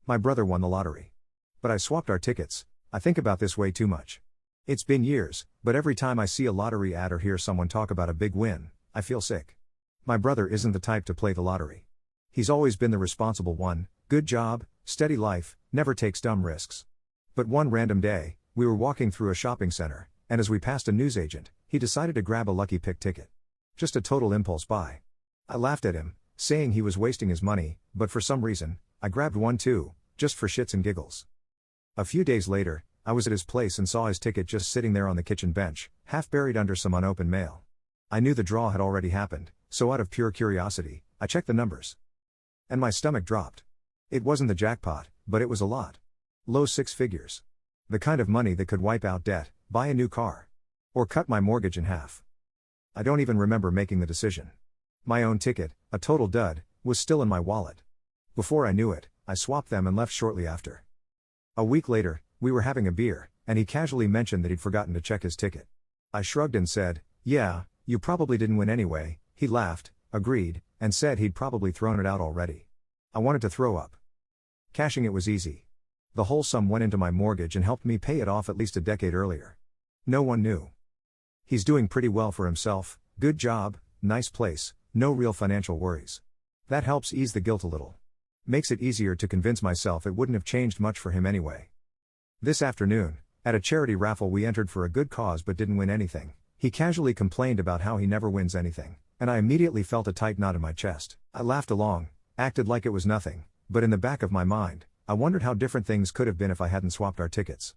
My brother won the lottery. But I swapped our tickets. I think about this way too much. It's been years, but every time I see a lottery ad or hear someone talk about a big win, I feel sick. My brother isn't the type to play the lottery. He's always been the responsible one, good job, steady life, never takes dumb risks. But one random day, we were walking through a shopping center, and as we passed a newsagent, he decided to grab a lucky pick ticket. Just a total impulse buy. I laughed at him, saying he was wasting his money, but for some reason, I grabbed one too, just for shits and giggles. A few days later, I was at his place and saw his ticket just sitting there on the kitchen bench, half buried under some unopened mail. I knew the draw had already happened, so out of pure curiosity, I checked the numbers. And my stomach dropped. It wasn't the jackpot, but it was a lot. Low six figures. The kind of money that could wipe out debt, buy a new car, or cut my mortgage in half. I don't even remember making the decision. My own ticket, a total dud, was still in my wallet. Before I knew it, I swapped them and left shortly after. A week later, we were having a beer, and he casually mentioned that he'd forgotten to check his ticket. I shrugged and said, "Yeah, you probably didn't win anyway." He laughed, agreed, and said he'd probably thrown it out already. I wanted to throw up. Cashing it was easy. The whole sum went into my mortgage and helped me pay it off at least a decade earlier. No one knew. He's doing pretty well for himself, good job, nice place, no real financial worries. That helps ease the guilt a little. Makes it easier to convince myself it wouldn't have changed much for him anyway. This afternoon, at a charity raffle we entered for a good cause but didn't win anything, he casually complained about how he never wins anything, and I immediately felt a tight knot in my chest. I laughed along, acted like it was nothing, but in the back of my mind, I wondered how different things could have been if I hadn't swapped our tickets.